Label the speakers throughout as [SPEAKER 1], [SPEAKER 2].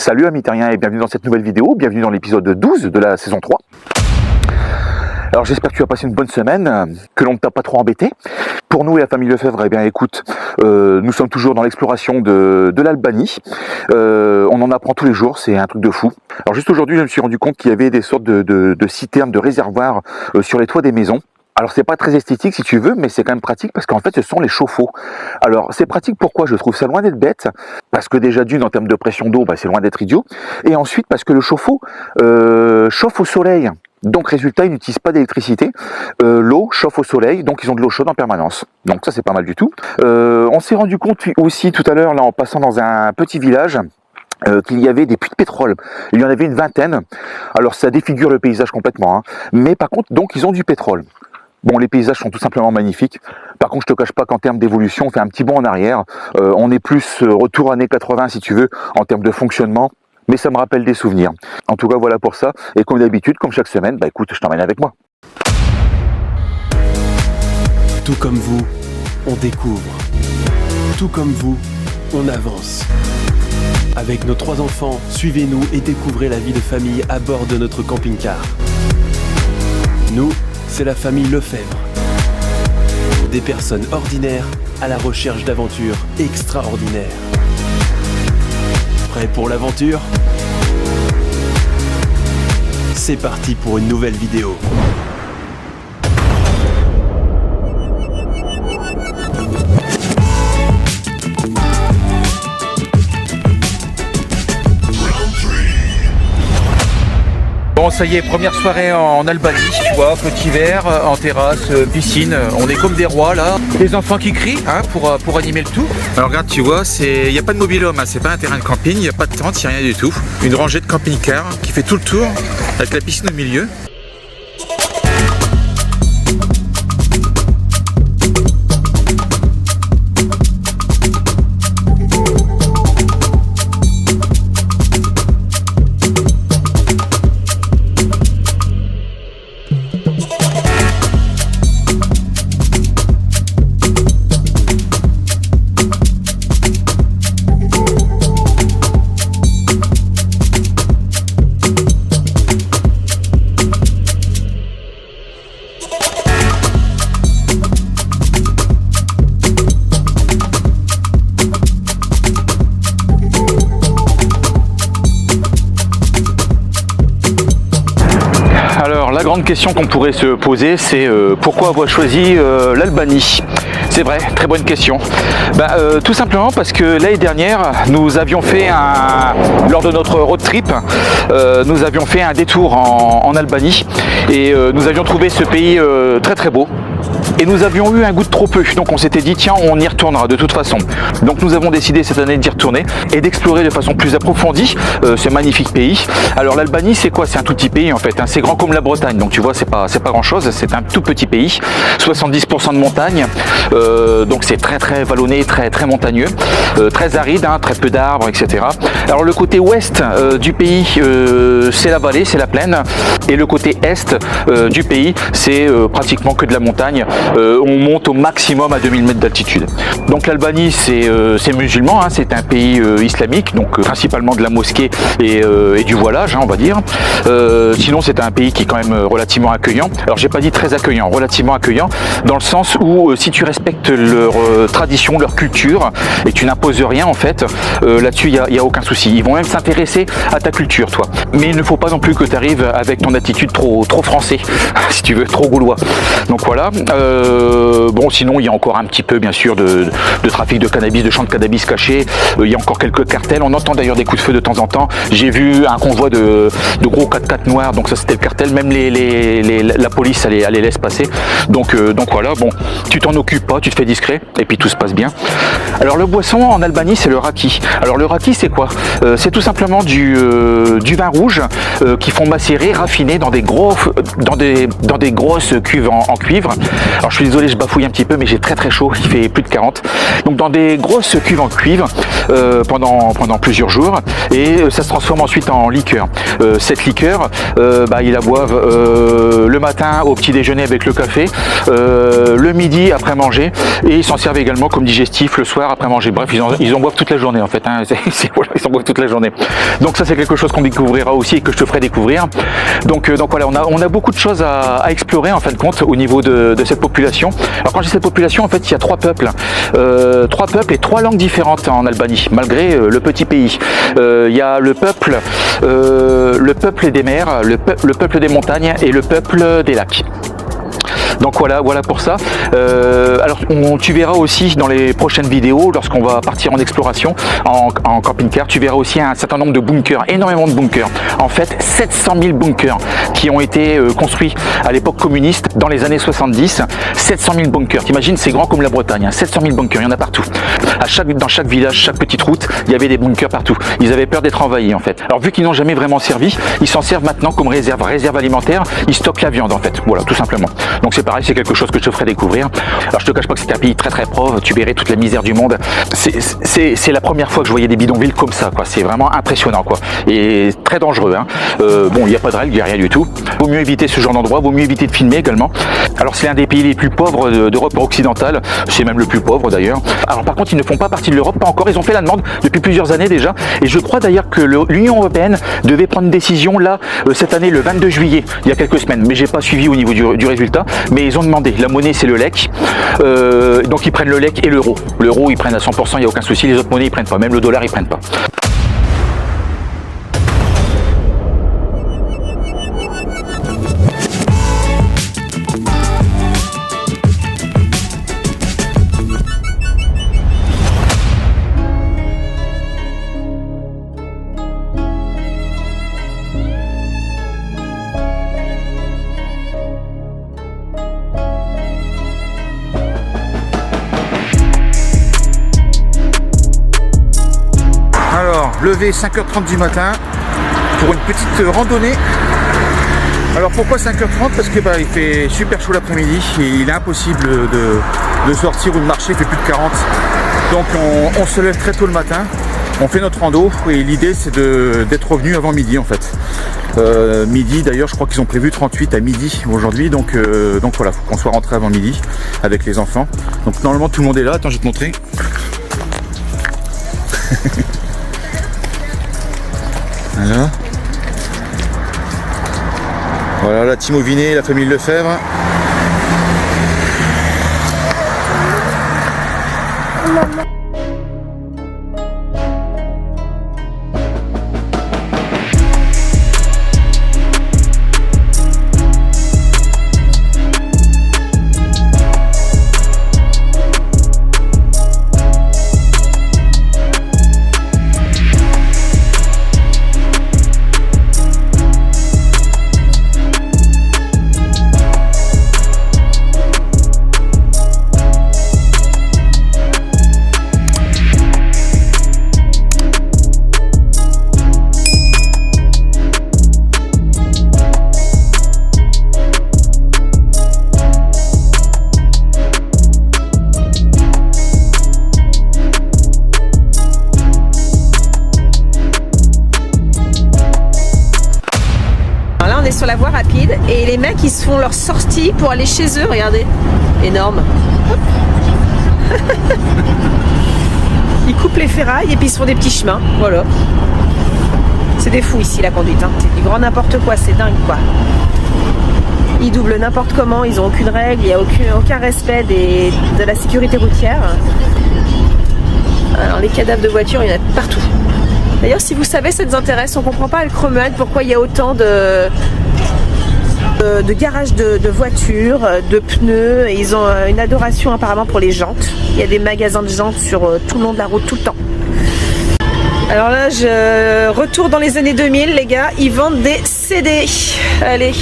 [SPEAKER 1] Salut amis terriens et bienvenue dans cette nouvelle vidéo, bienvenue dans l'épisode 12 de la saison 3. Alors j'espère que tu as passé une bonne semaine, que l'on ne t'a pas trop embêté. Pour nous et la famille Lefebvre, eh bien écoute, nous sommes toujours dans l'exploration de l'Albanie. On en apprend tous les jours, c'est un truc de fou. Alors juste aujourd'hui, je me suis rendu compte qu'il y avait des sortes de citernes, de réservoirs sur les toits des maisons. Alors c'est pas très esthétique si tu veux, mais c'est quand même pratique parce qu'en fait ce sont les chauffe-eau. Alors c'est pratique pourquoi je trouve ça loin d'être bête, parce que déjà d'une en termes de pression d'eau, c'est loin d'être idiot, et ensuite parce que le chauffe-eau chauffe au soleil. Donc résultat, ils n'utilisent pas d'électricité, l'eau chauffe au soleil, donc ils ont de l'eau chaude en permanence. Donc ça c'est pas mal du tout. On s'est rendu compte aussi tout à l'heure, là en passant dans un petit village, qu'il y avait des puits de pétrole. Il y en avait une vingtaine. Alors ça défigure le paysage complètement, hein. Mais par contre, donc ils ont du pétrole. Bon, les paysages sont tout simplement magnifiques. Par contre, je te cache pas qu'en termes d'évolution, on fait un petit bond en arrière. On est plus retour années 80 si tu veux, en termes de fonctionnement. Mais ça me rappelle des souvenirs. En tout cas, voilà pour ça. Et comme d'habitude, comme chaque semaine, écoute, je t'emmène avec moi.
[SPEAKER 2] Tout comme vous, on découvre. Tout comme vous, on avance. Avec nos 3 enfants, suivez-nous et découvrez la vie de famille à bord de notre camping-car. Nous, c'est la famille Lefebvre. Des personnes ordinaires à la recherche d'aventures extraordinaires. Prêts pour l'aventure ? C'est parti pour une nouvelle vidéo.
[SPEAKER 3] Bon, ça y est, première soirée en Albanie, tu vois, petit verre, en terrasse, piscine, on est comme des rois là. Les enfants qui crient pour animer le tout. Alors regarde, tu vois, il n'y a pas de mobil-home, c'est pas un terrain de camping, il n'y a pas de tente, il n'y a rien du tout. Une rangée de camping-car qui fait tout le tour avec la piscine au milieu. Alors la grande question qu'on pourrait se poser, c'est pourquoi avoir choisi l'Albanie? C'est vrai, très bonne question. Tout simplement parce que l'année dernière, nous avions fait lors de notre road trip, nous avions fait un détour en Albanie et nous avions trouvé ce pays très très beau. Et nous avions eu un goût de trop peu, donc on s'était dit tiens, on y retournera de toute façon. Donc nous avons décidé cette année d'y retourner et d'explorer de façon plus approfondie ce magnifique pays. Alors l'Albanie c'est quoi? C'est un tout petit pays en fait, hein. C'est grand comme la Bretagne, donc tu vois c'est pas grand chose, c'est un tout petit pays, 70% de montagne, donc c'est très très vallonné, très très montagneux, très aride, hein, très peu d'arbres, etc. Alors le côté ouest du pays c'est la vallée, c'est la plaine, et le côté est du pays c'est pratiquement que de la montagne. On monte au maximum à 2000 mètres d'altitude. Donc l'Albanie c'est musulman, hein, c'est un pays islamique, donc principalement de la mosquée et du voilage, hein, on va dire. Sinon c'est un pays qui est quand même relativement accueillant. Alors j'ai pas dit très accueillant, relativement accueillant, dans le sens où si tu respectes leur tradition, leur culture, et tu n'imposes rien en fait, là-dessus il y a aucun souci. Ils vont même s'intéresser à ta culture, toi. Mais il ne faut pas non plus que tu arrives avec ton attitude trop français, si tu veux, trop gaulois. Donc voilà. Bon, sinon il y a encore un petit peu bien sûr de trafic de cannabis, de champs de cannabis cachés. Il y a encore quelques cartels. On entend d'ailleurs des coups de feu de temps en temps. J'ai vu un convoi de gros 4x4 noirs, donc ça c'était le cartel. Même la police elle les laisse passer. Donc voilà. Bon, tu t'en occupes pas, tu te fais discret et puis tout se passe bien. Alors le boisson en Albanie c'est le raki. Alors le raki c'est quoi? C'est tout simplement du vin rouge qui font macérer, raffiner dans des grosses cuves en cuivre. Alors je suis désolé, je bafouille un petit peu, mais j'ai très chaud, il fait plus de 40. Donc dans des grosses cuves en cuivre pendant plusieurs jours, et ça se transforme ensuite en liqueur. Cette liqueur, ils la boivent le matin au petit déjeuner avec le café, le midi après manger, et ils s'en servent également comme digestif le soir après manger. Bref, ils en boivent toute la journée en fait, hein. Voilà, ils en boivent toute la journée. Donc ça c'est quelque chose qu'on découvrira aussi et que je te ferai découvrir. Donc voilà, on a beaucoup de choses à explorer en fin de compte au niveau de cette population. Alors quand j'ai cette population, en fait il y a trois peuples et trois langues différentes en Albanie, malgré le petit pays. Il y a le peuple des mers, le peuple des montagnes et le peuple des lacs. Donc voilà pour ça. Alors tu verras aussi dans les prochaines vidéos, lorsqu'on va partir en exploration en camping-car, tu verras aussi un certain nombre de bunkers, énormément de bunkers. En fait 700 000 bunkers qui ont été construits à l'époque communiste dans les années 70. 700 000 bunkers, t'imagines, c'est grand comme la Bretagne, hein. 700 000 bunkers, il y en a partout. Dans chaque village, chaque petite route, il y avait des bunkers partout. Ils avaient peur d'être envahis en fait. Alors vu qu'ils n'ont jamais vraiment servi, ils s'en servent maintenant comme réserve alimentaire. Ils stockent la viande en fait, voilà, tout simplement. Donc c'est pareil, c'est quelque chose que je te ferai découvrir. Alors je te cache pas que c'est un pays très pauvre, tu verrais toute la misère du monde. C'est la première fois que je voyais des bidonvilles comme ça, quoi. C'est vraiment impressionnant, quoi. Et très dangereux, hein. Bon, il n'y a pas de règles, il n'y a rien du tout. Vaut mieux éviter ce genre d'endroit, vaut mieux éviter de filmer également. Alors c'est l'un des pays les plus pauvres d'Europe occidentale, c'est même le plus pauvre d'ailleurs. Alors par contre, ils ne font pas partie de l'Europe, pas encore, ils ont fait la demande depuis plusieurs années déjà. Et je crois d'ailleurs que l'Union européenne devait prendre une décision là, cette année, le 22 juillet, il y a quelques semaines. Mais j'ai pas suivi au niveau du résultat. Mais ils ont demandé, la monnaie c'est le lek, donc ils prennent le lek et l'euro. L'euro ils prennent à 100%, il n'y a aucun souci, les autres monnaies ils prennent pas, même le dollar ils prennent pas.
[SPEAKER 1] Levé 5h30 du matin pour une petite randonnée. Alors pourquoi 5h30? Parce que il fait super chaud l'après-midi et il est impossible de sortir ou de marcher, il fait plus de 40. Donc on se lève très tôt le matin, on fait notre rando et l'idée c'est d'être revenu avant midi en fait. Midi d'ailleurs, je crois qu'ils ont prévu 38 à midi aujourd'hui, donc voilà, faut qu'on soit rentré avant midi avec les enfants. Donc normalement tout le monde est là, attends je vais te montrer. Voilà la team Auvinet, la famille Lefebvre.
[SPEAKER 4] Sur la voie rapide et les mecs ils se font leur sortie pour aller chez eux, regardez, énorme. Ils coupent les ferrailles et puis ils se font des petits chemins, voilà. C'est des fous ici la conduite, hein. C'est du grand n'importe quoi, c'est dingue quoi. Ils doublent n'importe comment, ils ont aucune règle, il n'y a aucun respect de la sécurité routière. Alors les cadavres de voitures, il y en a partout. D'ailleurs, si vous savez, ça nous intéresse, on ne comprend pas à Cremade pourquoi il y a autant de garages de voitures, de pneus. Et ils ont une adoration apparemment pour les jantes. Il y a des magasins de jantes sur tout le long de la route, tout le temps. Alors là, je retourne dans les années 2000, les gars, ils vendent des CD. Allez.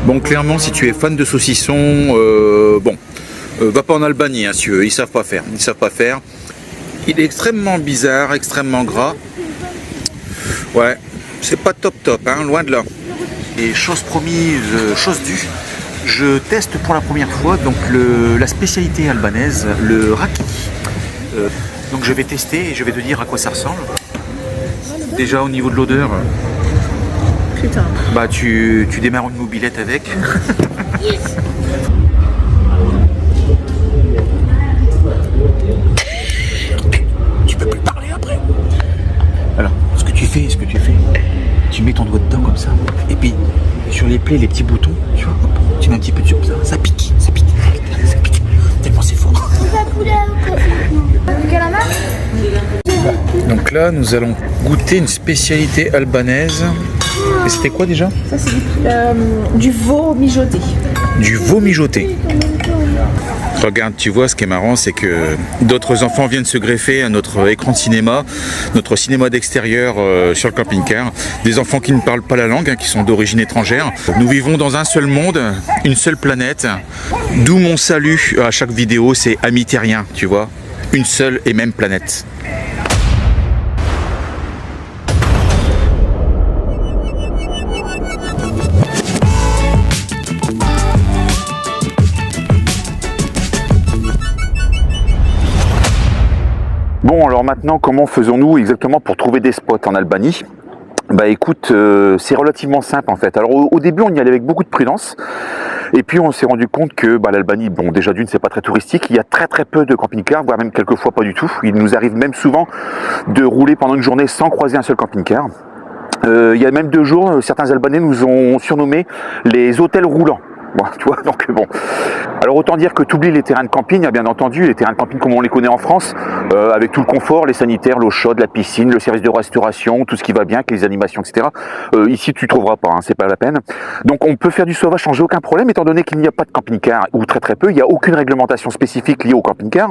[SPEAKER 1] Bon, clairement, si tu es fan de saucisson, va pas en Albanie, hein, si tu veux. Ils savent pas faire. Ils savent pas faire. Il est extrêmement bizarre, extrêmement gras. Ouais, c'est pas top, hein, loin de là. Et chose promise, chose due. Je teste pour la première fois donc la spécialité albanaise, le raki. Donc je vais tester et je vais te dire à quoi ça ressemble. Déjà au niveau de l'odeur,
[SPEAKER 4] Putain.
[SPEAKER 1] bah tu démarres une mobilette avec. Tu peux plus parler après. Alors, ce que tu fais, tu mets ton doigt dedans comme ça. Et puis sur les plaies, les petits boutons, tu vois, hop, tu mets un petit peu dessus comme ça. Ça pique. Tellement c'est fort. Donc là, nous allons goûter une spécialité albanaise. Et c'était quoi déjà?
[SPEAKER 4] Ça, c'est du veau mijoté.
[SPEAKER 1] Du veau mijoté. Regarde, tu vois, ce qui est marrant, c'est que d'autres enfants viennent se greffer à notre écran de cinéma, notre cinéma d'extérieur sur le camping-car. Des enfants qui ne parlent pas la langue, hein, qui sont d'origine étrangère. Nous vivons dans un seul monde, une seule planète. D'où mon salut à chaque vidéo, c'est amis terriens, tu vois. Une seule et même planète. Bon, alors maintenant, comment faisons-nous exactement pour trouver des spots en Albanie? Bah écoute, c'est relativement simple en fait. Alors au début, on y allait avec beaucoup de prudence. Et puis on s'est rendu compte que l'Albanie, bon déjà d'une, c'est pas très touristique. Il y a très peu de camping-cars, voire même quelquefois pas du tout. Il nous arrive même souvent de rouler pendant une journée sans croiser un seul camping-car. Il y a même 2 jours, certains Albanais nous ont surnommés les hôtels roulants. Bon, tu vois, donc bon. Alors autant dire que tu oublies les terrains de camping, bien entendu, les terrains de camping comme on les connaît en France, avec tout le confort, les sanitaires, l'eau chaude, la piscine, le service de restauration, tout ce qui va bien, avec les animations, etc. Ici, tu trouveras pas, hein, c'est pas la peine. Donc on peut faire du sauvage sans aucun problème, étant donné qu'il n'y a pas de camping-car, ou très peu, il n'y a aucune réglementation spécifique liée au camping-car.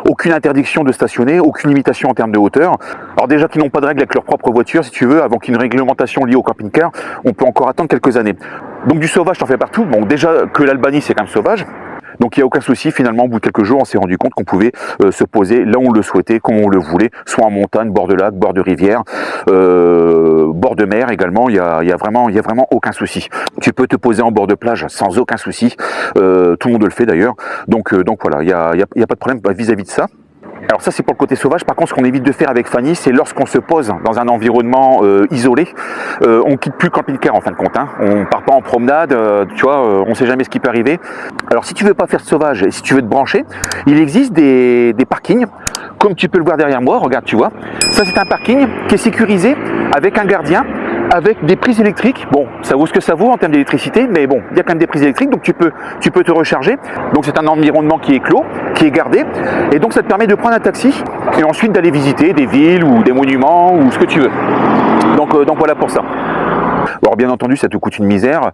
[SPEAKER 1] Aucune interdiction de stationner, aucune limitation en termes de hauteur. Alors déjà qu'ils n'ont pas de règles avec leur propre voiture, si tu veux, avant qu'une réglementation liée au camping-car, on peut encore attendre quelques années. Donc du sauvage, t'en fais partout. Bon, déjà que l'Albanie, c'est quand même sauvage. Donc il n'y a aucun souci, finalement, au bout de quelques jours, on s'est rendu compte qu'on pouvait se poser là où on le souhaitait, comme on le voulait, soit en montagne, bord de lac, bord de rivière, bord de mer également, il y a vraiment aucun souci. Tu peux te poser en bord de plage sans aucun souci, tout le monde le fait d'ailleurs, donc voilà, il y a pas de problème vis-à-vis de ça. Alors ça c'est pour le côté sauvage. Par contre, ce qu'on évite de faire avec Fanny, c'est lorsqu'on se pose dans un environnement isolé, on quitte plus le camping-car en fin de compte, hein. On part pas en promenade, tu vois, on sait jamais ce qui peut arriver. Alors si tu veux pas faire de sauvage et si tu veux te brancher, il existe des parkings, comme tu peux le voir derrière moi, regarde, tu vois. Ça c'est un parking qui est sécurisé avec un gardien, avec des prises électriques. Bon, ça vaut ce que ça vaut en termes d'électricité, mais bon, il y a quand même des prises électriques, donc tu peux te recharger. Donc c'est un environnement qui est clos, qui est gardé, et donc ça te permet de prendre un taxi et ensuite d'aller visiter des villes ou des monuments ou ce que tu veux. Donc voilà pour ça. Alors bien entendu, ça te coûte une misère.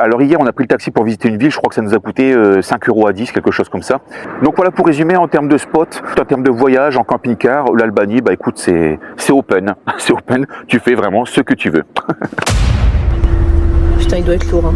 [SPEAKER 1] Alors hier, on a pris le taxi pour visiter une ville, je crois que ça nous a coûté 5 € à 10, quelque chose comme ça. Donc voilà pour résumer en termes de spot, en termes de voyage en camping-car, l'Albanie, bah écoute, c'est open, c'est open, tu fais vraiment ce que tu veux.
[SPEAKER 4] Putain, il doit être lourd, hein.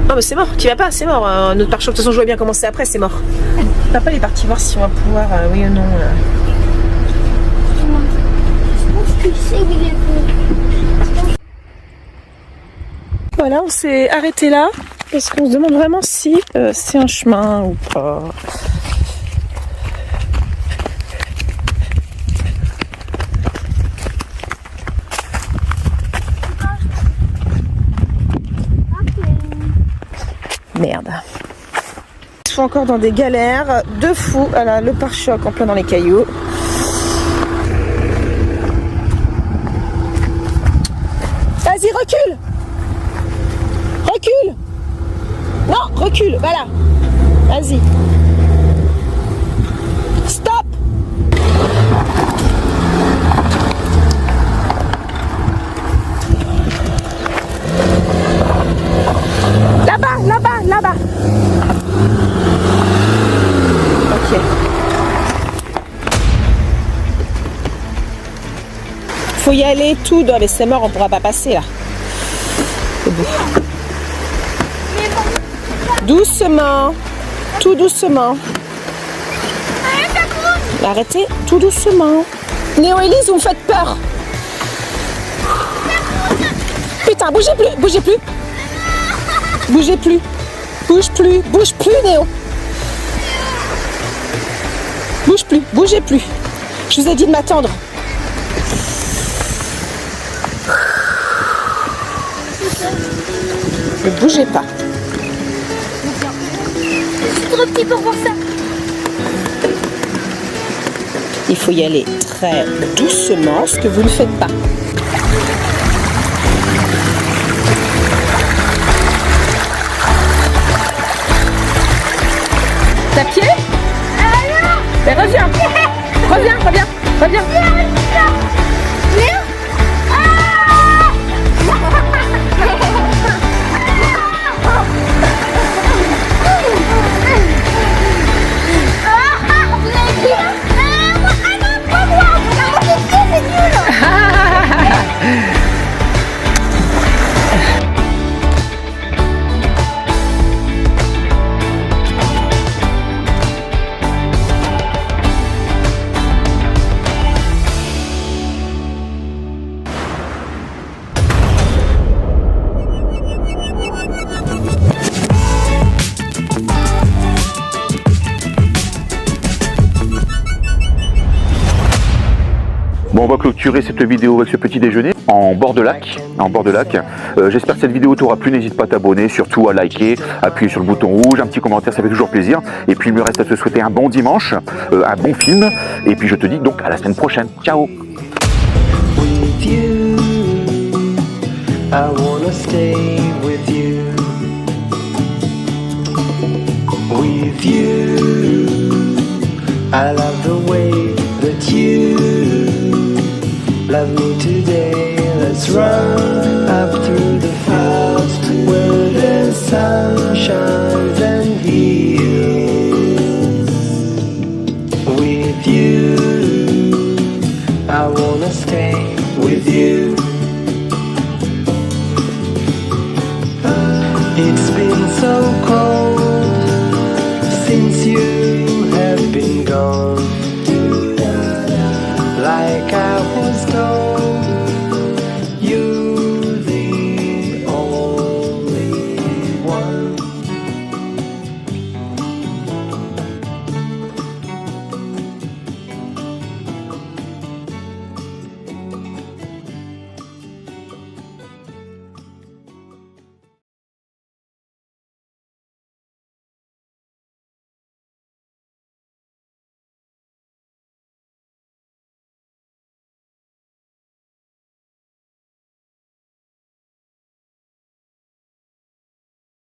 [SPEAKER 4] Non mais c'est mort, tu vas pas, c'est mort. Notre pare-choc, de toute façon je vois bien comment c'est après, c'est mort. Papa il est parti voir si on va pouvoir, oui ou non. Voilà, on s'est arrêté là parce qu'on se demande vraiment si c'est un chemin ou pas. Merde. Ils sont encore dans des galères de fou. Voilà, le pare-choc en plein dans les cailloux. Vas-y, recule. Recule. Non, recule, voilà. Vas-y. Stop. Là-bas, là-bas, là-bas. Ok. Faut y aller tout dans les morts, on pourra pas passer là. C'est beau. Doucement, tout doucement. Arrêtez, tout doucement. Néo et Lise, vous me faites peur. Putain, bougez plus, bougez plus. Bougez plus. Bouge plus, bouge plus, Néo. Bouge plus, bougez plus. Je vous ai dit de m'attendre. Ne bougez pas.
[SPEAKER 5] C'est trop petit pour voir ça.
[SPEAKER 4] Il faut y aller très doucement, ce que vous ne faites pas. T'as pied? Mais reviens. Reviens, reviens, reviens.
[SPEAKER 1] Bon, on va clôturer cette vidéo avec ce petit déjeuner en bord de lac. J'espère que cette vidéo t'aura plu. N'hésite pas à t'abonner, surtout à liker, appuyer sur le bouton rouge, un petit commentaire, ça fait toujours plaisir. Et puis il me reste à te souhaiter un bon dimanche, un bon film. Et puis je te dis donc à la semaine prochaine. Ciao.
[SPEAKER 6] With you, I wanna stay with you. With you, I love the way that you love me today. Let's run up through the fields where the sun shines and heals. With you, I wanna stay with you. It's been so cold.